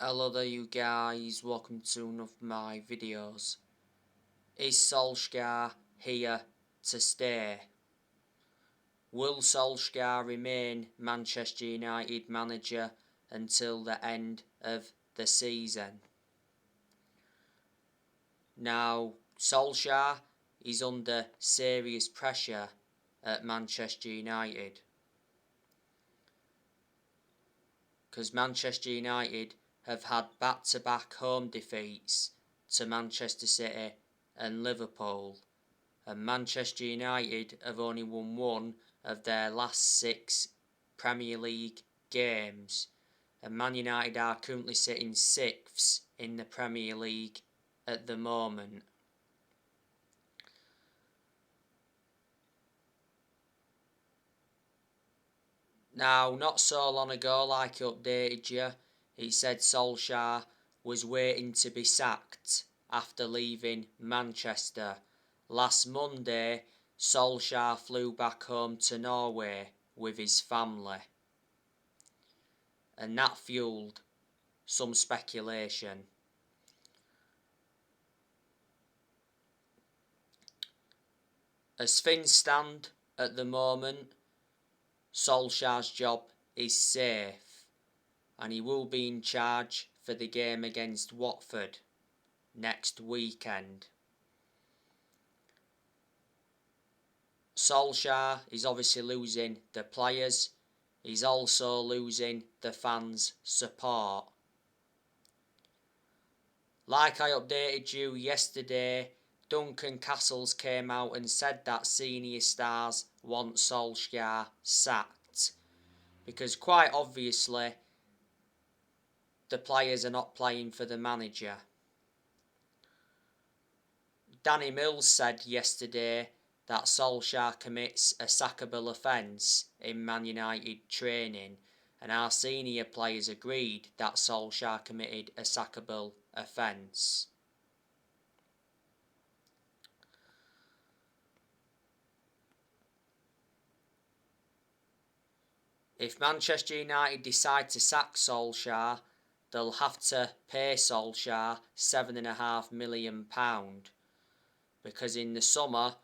Hello there you guys, welcome to one of my videos. Is Solskjaer here to stay? Will Solskjaer remain Manchester United manager until the end of the season? Now, Solskjaer is under serious pressure at Manchester United, because Manchester United have had back-to-back home defeats to Manchester City and Liverpool, and Manchester United have only won one of their last 6 Premier League games, and Man United are currently sitting 6th in the Premier League at the moment. Now, not so long ago, like I updated you, he said Solskjaer was waiting to be sacked after leaving Manchester. Last Monday, Solskjaer flew back home to Norway with his family, and that fueled some speculation. As things stand at the moment, Solskjaer's job is safe, and he will be in charge for the game against Watford next weekend. Solskjaer is obviously losing the players. He's also losing the fans' support. Like I updated you yesterday, Duncan Castles came out and said that senior stars want Solskjaer sacked, because quite obviously the players are not playing for the manager. Danny Mills said yesterday that Solskjaer commits a sackable offence in Man United training, and our senior players agreed that Solskjaer committed a sackable offence. If Manchester United decide to sack Solskjaer, they'll have to pay Solskjaer £7.5 million, because in the summer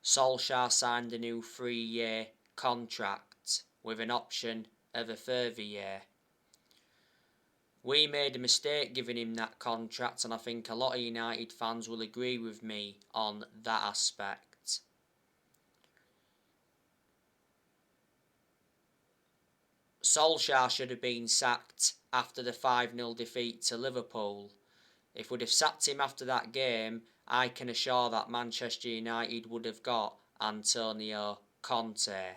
Solskjaer signed a new 3-year contract with an option of a further year. We made a mistake giving him that contract, and I think a lot of United fans will agree with me on that aspect. Solskjaer should have been sacked after the 5-0 defeat to Liverpool. If we'd have sacked him after that game, I can assure that Manchester United would have got Antonio Conte.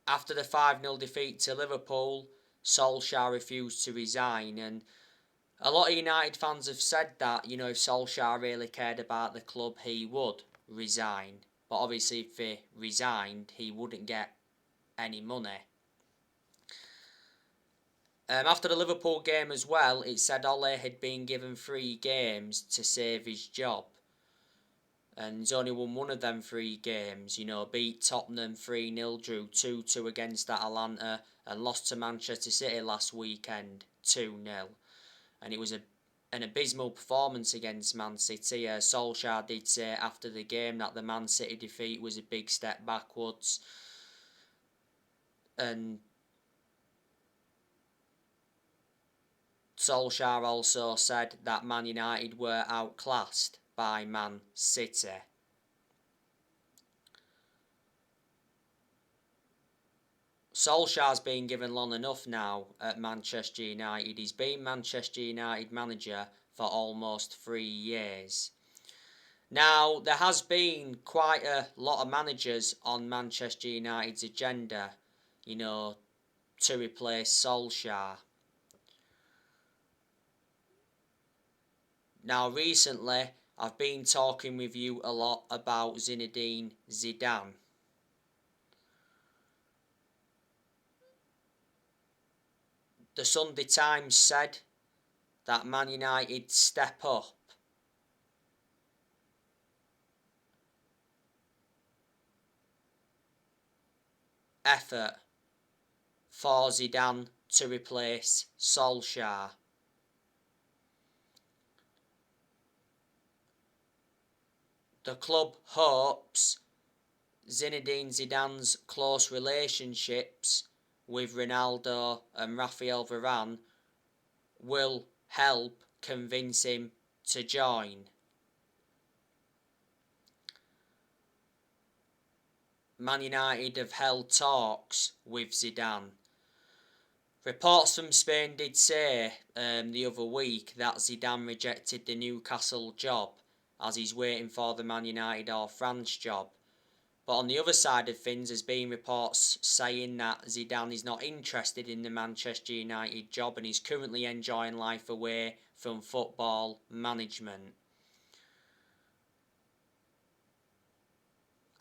After the 5-0 defeat to Liverpool, Solskjaer refused to resign, and a lot of United fans have said that, if Solskjaer really cared about the club, he would resign. But obviously if he resigned, he wouldn't get any money. After the Liverpool game as well, it said Ole had been given 3 games to save his job, and he's only won one of them 3 games. Beat Tottenham 3-0, drew 2-2 against Atalanta, and lost to Manchester City last weekend 2-0. And it was an abysmal performance against Man City. Solskjaer did say after the game that the Man City defeat was a big step backwards, and Solskjaer also said that Man United were outclassed by Man City. Solskjaer's been given long enough now at Manchester United. He's been Manchester United manager for almost 3 years. Now, there has been quite a lot of managers on Manchester United's agenda, to replace Solskjaer. Now, recently, I've been talking with you a lot about Zinedine Zidane. The Sunday Times said that Man United step up effort for Zidane to replace Solskjaer. The club hopes Zinedine Zidane's close relationships with Ronaldo and Raphael Varane will help convince him to join. Man United have held talks with Zidane. Reports from Spain did say the other week that Zidane rejected the Newcastle job as he's waiting for the Man United or France job. But on the other side of things, there's been reports saying that Zidane is not interested in the Manchester United job and he's currently enjoying life away from football management.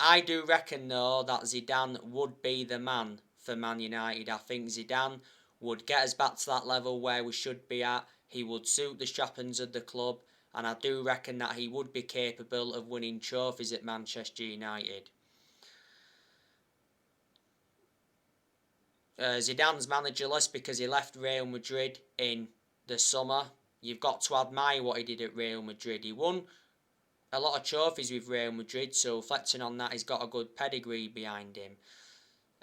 I do reckon though that Zidane would be the man for Man United. I think Zidane would get us back to that level where we should be at. He would suit the strappings of the club, and I do reckon that he would be capable of winning trophies at Manchester United. Zidane's managerless because he left Real Madrid in the summer. You've got to admire what he did at Real Madrid. He won a lot of trophies with Real Madrid, so reflecting on that, he's got a good pedigree behind him.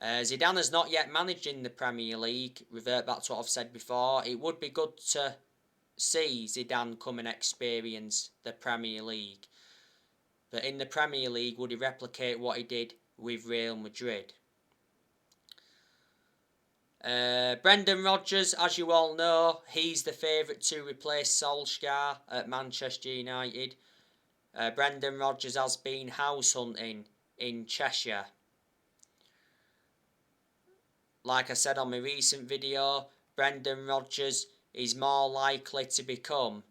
Zidane has not yet managed in the Premier League. Revert back to what I've said before. It would be good to see Zidane come and experience the Premier League. But in the Premier League, would he replicate what he did with Real Madrid? Brendan Rodgers, as you all know, he's the favourite to replace Solskjaer at Manchester United. Brendan Rodgers has been house hunting in Cheshire. Like I said on my recent video, Brendan Rodgers is more likely to become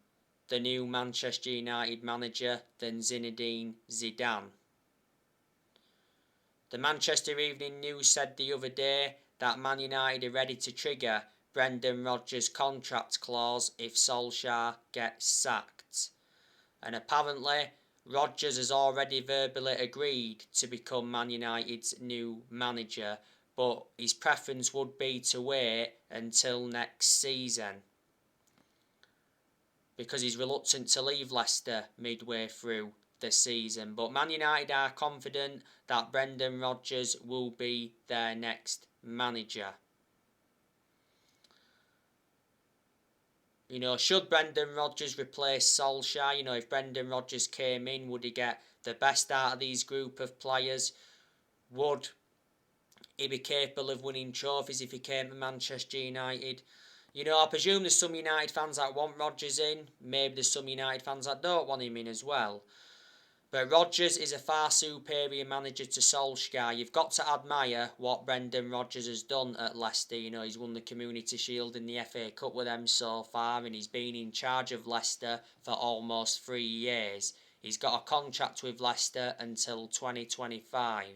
the new Manchester United manager than Zinedine Zidane. The Manchester Evening News said the other day that Man United are ready to trigger Brendan Rodgers' contract clause if Solskjaer gets sacked. And apparently, Rodgers has already verbally agreed to become Man United's new manager, but his preference would be to wait until next season because he's reluctant to leave Leicester midway through the season. But Man United are confident that Brendan Rodgers will be their next manager. Should Brendan Rodgers replace Solskjaer? If Brendan Rodgers came in, would he get the best out of these group of players? Would he be capable of winning trophies if he came to Manchester United? I presume there's some United fans that want Rodgers in. Maybe there's some United fans that don't want him in as well. But Rodgers is a far superior manager to Solskjaer. You've got to admire what Brendan Rodgers has done at Leicester. He's won the Community Shield and the FA Cup with them so far, and he's been in charge of Leicester for almost 3 years. He's got a contract with Leicester until 2025.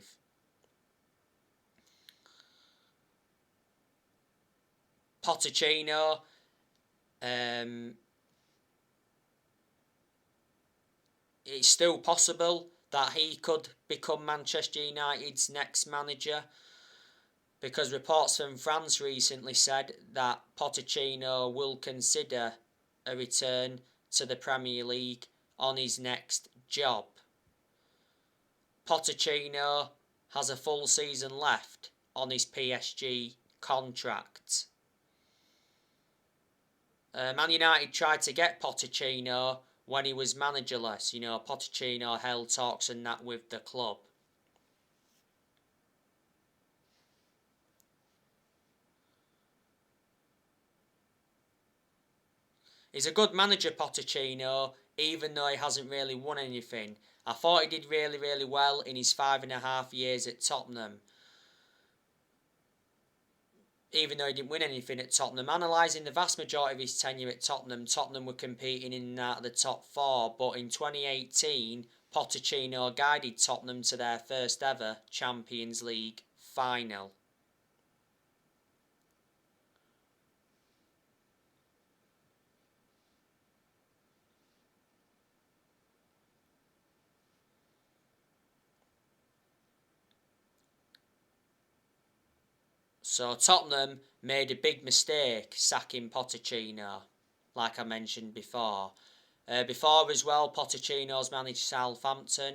Pochettino, it's still possible that he could become Manchester United's next manager because reports from France recently said that Pochettino will consider a return to the Premier League on his next job. Pochettino has a full season left on his PSG contract. Man United tried to get Pochettino when he was managerless. Pochettino held talks and that with the club. He's a good manager, Pochettino, even though he hasn't really won anything. I thought he did really, really well in his 5.5 years at Tottenham. Even though he didn't win anything at Tottenham. Analysing the vast majority of his tenure at Tottenham, Tottenham were competing in and out of the top 4, but in 2018, Pochettino guided Tottenham to their first ever Champions League final. So Tottenham made a big mistake sacking Pochettino, like I mentioned before. Before as well, Pochettino's managed Southampton.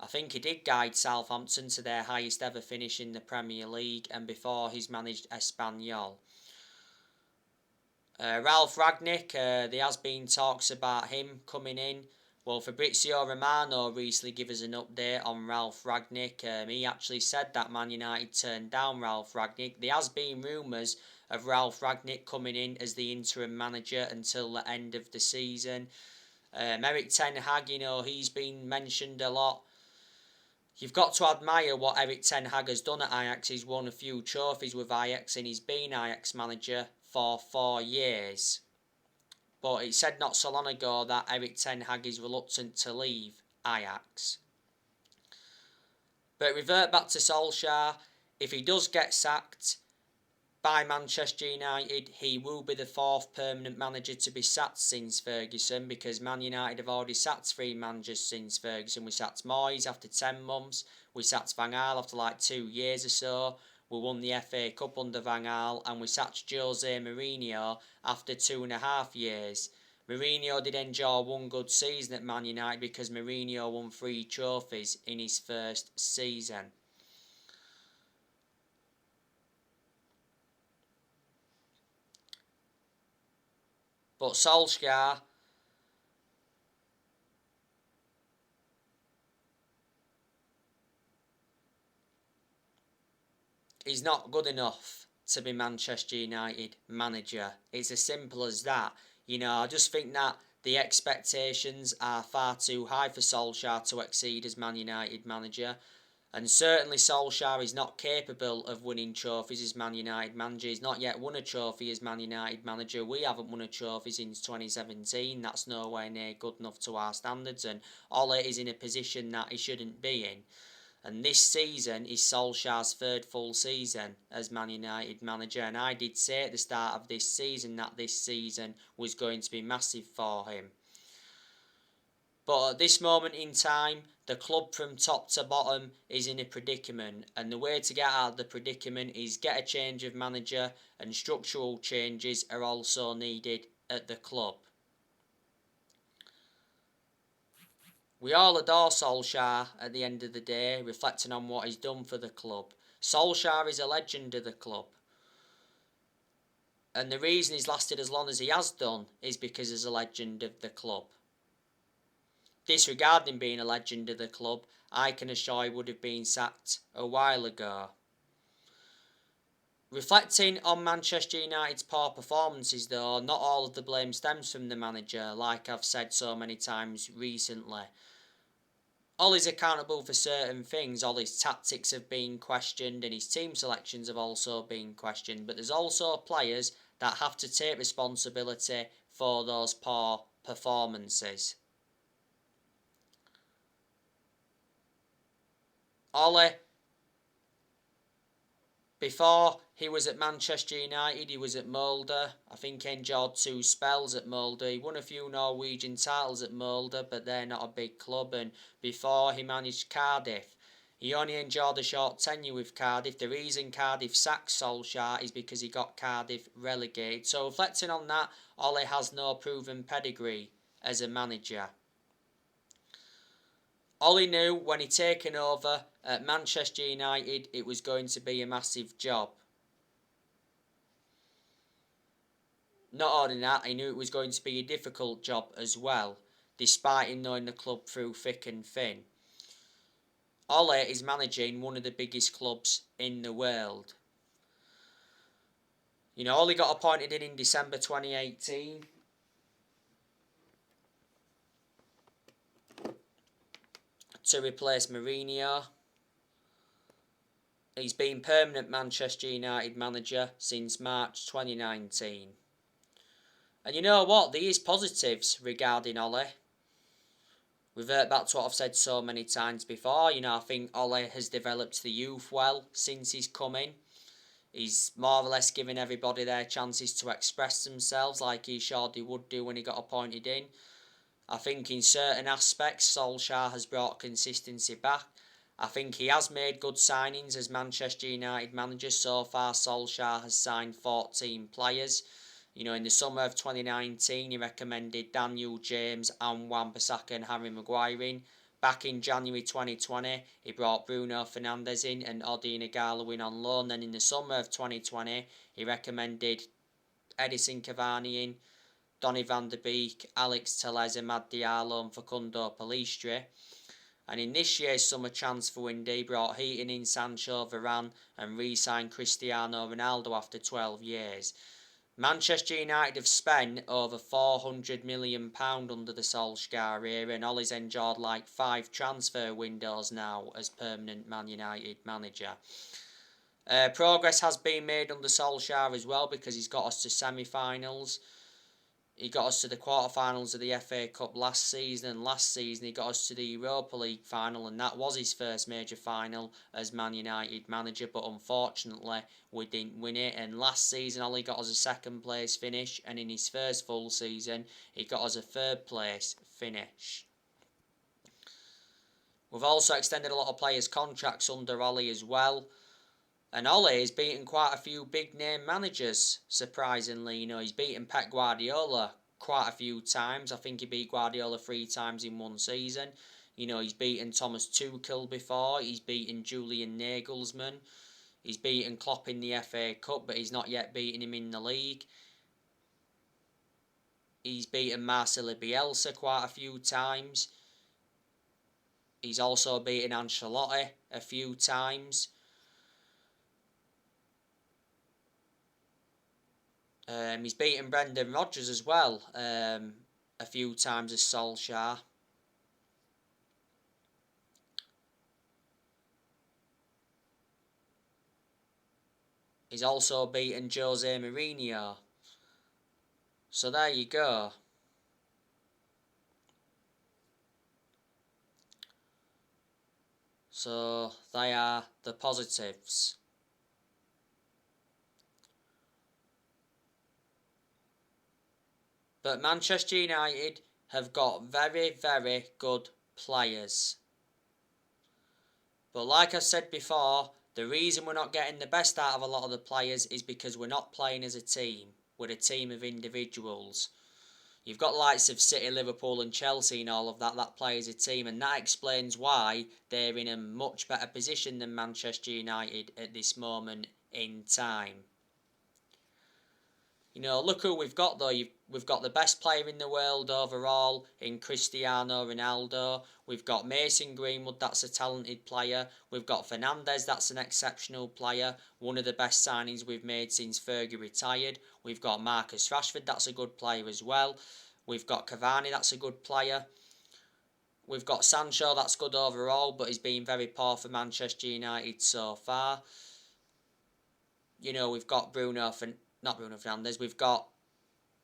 I think he did guide Southampton to their highest ever finish in the Premier League, and before he's managed Espanyol. Ralph Ragnick, there has been talks about him coming in. Well, Fabrizio Romano recently gave us an update on Ralph Ragnick. He actually said that Man United turned down Ralph Ragnick. There has been rumours of Ralph Ragnick coming in as the interim manager until the end of the season. Erik Ten Hag, he's been mentioned a lot. You've got to admire what Erik Ten Hag has done at Ajax. He's won a few trophies with Ajax and he's been Ajax manager for 4 years. But it said not so long ago that Erik Ten Hag is reluctant to leave Ajax. But revert back to Solskjaer. If he does get sacked by Manchester United, he will be the 4th permanent manager to be sacked since Ferguson, because Man United have already sacked 3 managers since Ferguson. We sacked Moyes after 10 months. We sacked Van Gaal after like 2 years or so. We won the FA Cup under Van Gaal, and we sacked Jose Mourinho after 2.5 years. Mourinho did enjoy 1 good season at Man United because Mourinho won 3 trophies in his first season. But Solskjaer, he's not good enough to be Manchester United manager. It's as simple as that. I just think that the expectations are far too high for Solskjaer to exceed as Man United manager. And certainly Solskjaer is not capable of winning trophies as Man United manager. He's not yet won a trophy as Man United manager. We haven't won a trophy since 2017. That's nowhere near good enough to our standards. And Ole is in a position that he shouldn't be in. And this season is Solskjaer's 3rd full season as Man United manager. And I did say at the start of this season that this season was going to be massive for him. But at this moment in time, the club from top to bottom is in a predicament. And the way to get out of the predicament is get a change of manager, and structural changes are also needed at the club. We all adore Solskjaer at the end of the day, reflecting on what he's done for the club. Solskjaer is a legend of the club. And the reason he's lasted as long as he has done is because he's a legend of the club. Disregarding being a legend of the club, I can assure he would have been sacked a while ago. Reflecting on Manchester United's poor performances though, not all of the blame stems from the manager, like I've said so many times recently. Ole's accountable for certain things. Ole's tactics have been questioned and his team selections have also been questioned, but there's also players that have to take responsibility for those poor performances. Ole, before he was at Manchester United, he was at Molde. I think he enjoyed 2 spells at Molde. He won a few Norwegian titles at Molde, but they're not a big club. And before he managed Cardiff, he only enjoyed a short tenure with Cardiff. The reason Cardiff sacked Solskjaer is because he got Cardiff relegated. So reflecting on that, Ole has no proven pedigree as a manager. Ole knew when he taken over at Manchester United it was going to be a massive job. Not only that, he knew it was going to be a difficult job as well, despite him knowing the club through thick and thin. Ole is managing one of the biggest clubs in the world. Ole got appointed in December 2018. To replace Mourinho. He's been permanent Manchester United manager since March 2019. And you know what? There is positives regarding Ole. Revert back to what I've said so many times before. I think Ole has developed the youth well since he's come in. He's more or less given everybody their chances to express themselves like he surely would do when he got appointed in. I think in certain aspects Solskjaer has brought consistency back. I think he has made good signings as Manchester United manager. So far, Solskjaer has signed 14 players. You know, in the summer of 2019, he recommended Daniel James and Wan-Bissaka and Harry Maguire in. Back in January 2020, he brought Bruno Fernandes in and Odi Nagalo in on loan. Then in the summer of 2020, he recommended Edison Cavani in, Donny van der Beek, Alex Telles, Amad Diallo and Facundo Pellistri. And in this year's summer transfer window, he brought Heaton in, Sancho, Varane and re-signed Cristiano Ronaldo after 12 years. Manchester United have spent over £400 million under the Solskjaer era, and Ollie's enjoyed like 5 transfer windows now as permanent Man United manager. Progress has been made under Solskjaer as well, because he's got us to semi-finals. He got us to the quarterfinals of the FA Cup last season, and last season he got us to the Europa League final, and that was his first major final as Man United manager, but unfortunately we didn't win it. And last season Ollie got us a second place finish, and in his first full season he got us a third place finish. We've also extended a lot of players' contracts under Ollie as well. And Ole has beaten quite a few big-name managers, surprisingly. You know, he's beaten Pep Guardiola quite a few times. I think he beat Guardiola 3 times in one season. You know, he's beaten Thomas Tuchel before. He's beaten Julian Nagelsmann. He's beaten Klopp in the FA Cup, but he's not yet beaten him in the league. He's beaten Marcelo Bielsa quite a few times. He's also beaten Ancelotti a few times. He's beaten Brendan Rodgers as well a few times as Solskjaer. He's also beaten Jose Mourinho. So there you go. So they are the positives. But Manchester United have got very, very good players. But like I said before, the reason we're not getting the best out of a lot of the players is because we're not playing as a team. We're a team of individuals. You've got the likes of City, Liverpool and Chelsea and all of that play as a team, and that explains why they're in a much better position than Manchester United at this moment in time. You know, look who we've got though. We've got the best player in the world overall in Cristiano Ronaldo. We've got Mason Greenwood, that's a talented player. We've got Fernandes, that's an exceptional player. One of the best signings we've made since Fergie retired. We've got Marcus Rashford, that's a good player as well. We've got Cavani, that's a good player. We've got Sancho, that's good overall, but he's been very poor for Manchester United so far. You know, we've got not Bruno Fernandes, we've got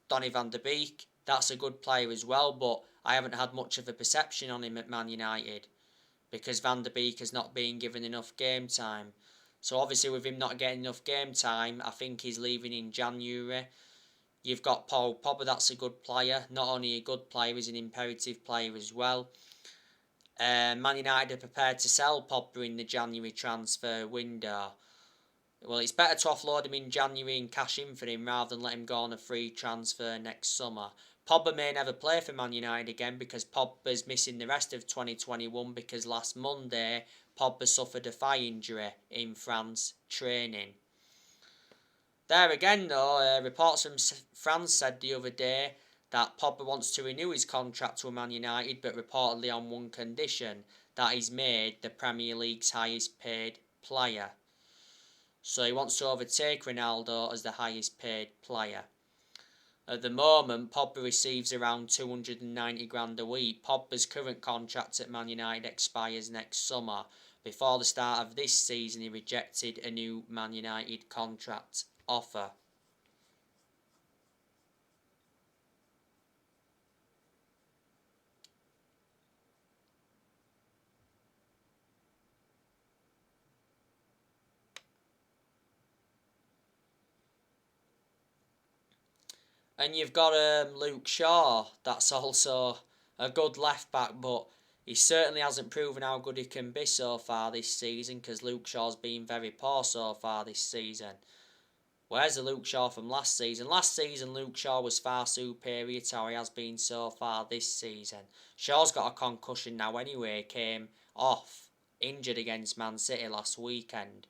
Donny van der Beek. That's a good player as well, but I haven't had much of a perception on him at Man United because Van der Beek has not been given enough game time. So obviously with him not getting enough game time, I think he's leaving in January. You've got Paul Pogba, that's a good player. Not only a good player, he's an imperative player as well. Man United are prepared to sell Pogba in the January transfer window. Well, it's better to offload him in January and cash in for him rather than let him go on a free transfer next summer. Pogba may never play for Man United again because Pogba's missing the rest of 2021 because last Monday Pogba suffered a thigh injury in France training. There again though, reports from France said the other day that Pogba wants to renew his contract with Man United, but reportedly on one condition, that he's made the Premier League's highest paid player. So he wants to overtake Ronaldo as the highest paid player. At the moment, Pogba receives around 290 grand a week. Pogba's current contract at Man United expires next summer. Before the start of this season, he rejected a new Man United contract offer. And you've got Luke Shaw, that's also a good left back, but He certainly hasn't proven how good he can be so far this season, because Luke Shaw's been very poor so far this season. Where's the Luke Shaw from last season? Last season, Luke Shaw was far superior to how he has been so far this season. Shaw's got a concussion now anyway, came off injured against Man City last weekend.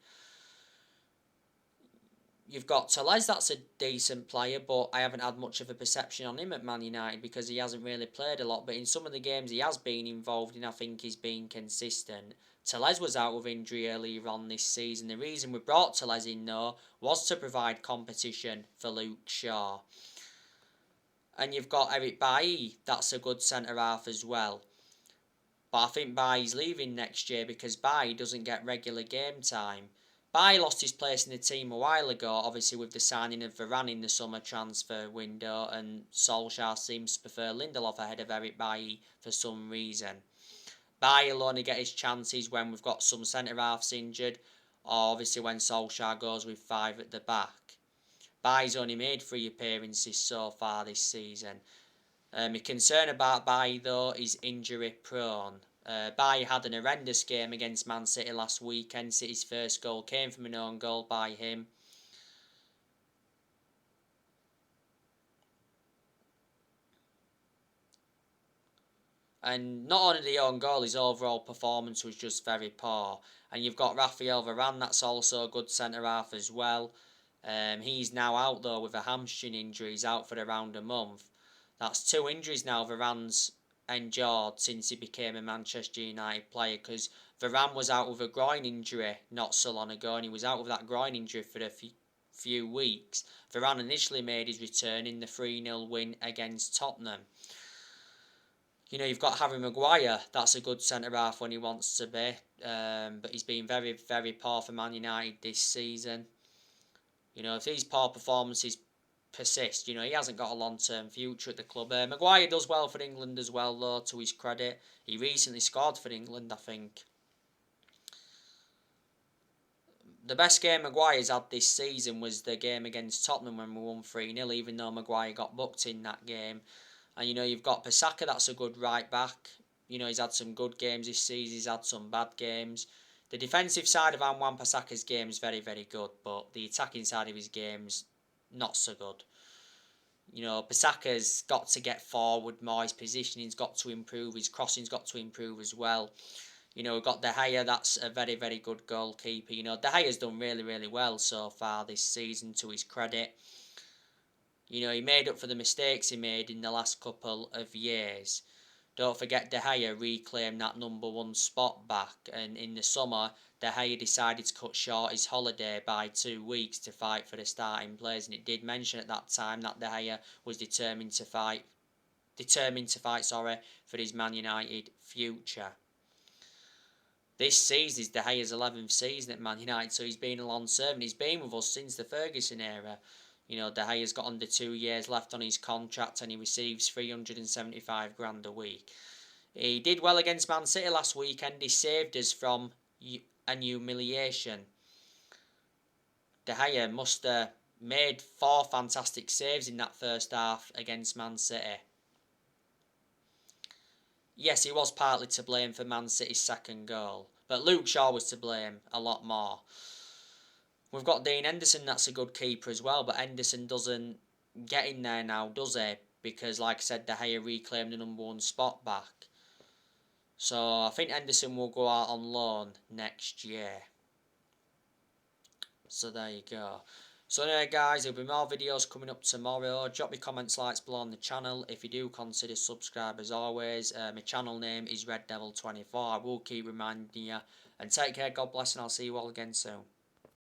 You've got Tellez, that's a decent player, but I haven't had much of a perception on him at Man United because he hasn't really played a lot. But in some of the games he has been involved in, I think he's been consistent. Tellez was out with injury earlier on this season. The reason we brought Tellez in, though, was to provide competition for Luke Shaw. And you've got Eric Bailly, that's a good centre-half as well. But I think Bailly's leaving next year because Bailly doesn't get regular game time. Bailly lost his place in the team a while ago, obviously with the signing of Varane in the summer transfer window, and Solskjaer seems to prefer Lindelof ahead of Eric Bailly for some reason. Bailly will only get his chances when we've got some centre-halves injured, or obviously when Solskjaer goes with 5 at the back. Bailly's only made 3 appearances so far this season. My concern about Bailly, though, is injury prone. Bailly had an horrendous game against Man City last weekend. City's first goal came from an own goal by him. And not only the own goal, his overall performance was just very poor. And you've got Raphael Varane, that's also a good centre-half as well. He's now out, though, with a hamstring injury. He's out for around a month. That's 2 injuries now Varane's endured since he became a Manchester United player, because Varane was out with a groin injury not so long ago, and he was out with that groin injury for a few weeks. Varane initially made his return in the 3-0 win against Tottenham. You know, you've got Harry Maguire, that's a good centre-half when he wants to be, but he's been very, very poor for Man United this season. You know, if these poor performances persist, you know, he hasn't got a long-term future at the club. Maguire does well for England as well, though, to his credit. He recently scored for England, I think. The best game Maguire's had this season was the game against Tottenham when we won 3-0, even though Maguire got booked in that game. And, you know, you've got Pisaka, that's a good right-back. You know, he's had some good games this season, he's had some bad games. The defensive side of Wan-Bissaka's game is very, very good, but the attacking side of his game's not so good. You know, Pisaka's got to get forward more, his positioning's got to improve, his crossing's got to improve as well. You know, we've got De Gea, that's a very, very good goalkeeper. You know, De Gea's done really, really well so far this season, to his credit. You know, he made up for the mistakes he made in the last couple of years. Don't forget De Gea reclaimed that number 1 spot back, and in the summer De Gea decided to cut short his holiday by 2 weeks to fight for the starting place, and it did mention at that time that De Gea was determined to fight for his Man United future. This season is De Gea's 11th season at Man United, so he's been a long servant. He's been with us since the Ferguson era. You know, De Gea's got under 2 years left on his contract and he receives 375 grand a week. He did well against Man City last weekend. He saved us from an humiliation. De Gea must have made 4 fantastic saves in that first half against Man City. Yes, he was partly to blame for Man City's second goal, but Luke Shaw was to blame a lot more. We've got Dean Henderson, that's a good keeper as well, but Henderson doesn't get in there now, does he? Because, like I said, De Gea reclaimed the number 1 spot back. So, I think Henderson will go out on loan next year. So, there you go. So, anyway, guys, there'll be more videos coming up tomorrow. Drop me comments, likes below on the channel. If you do, consider subscribe as always. My channel name is Red Devil 24. I will keep reminding you. And take care, God bless, and I'll see you all again soon.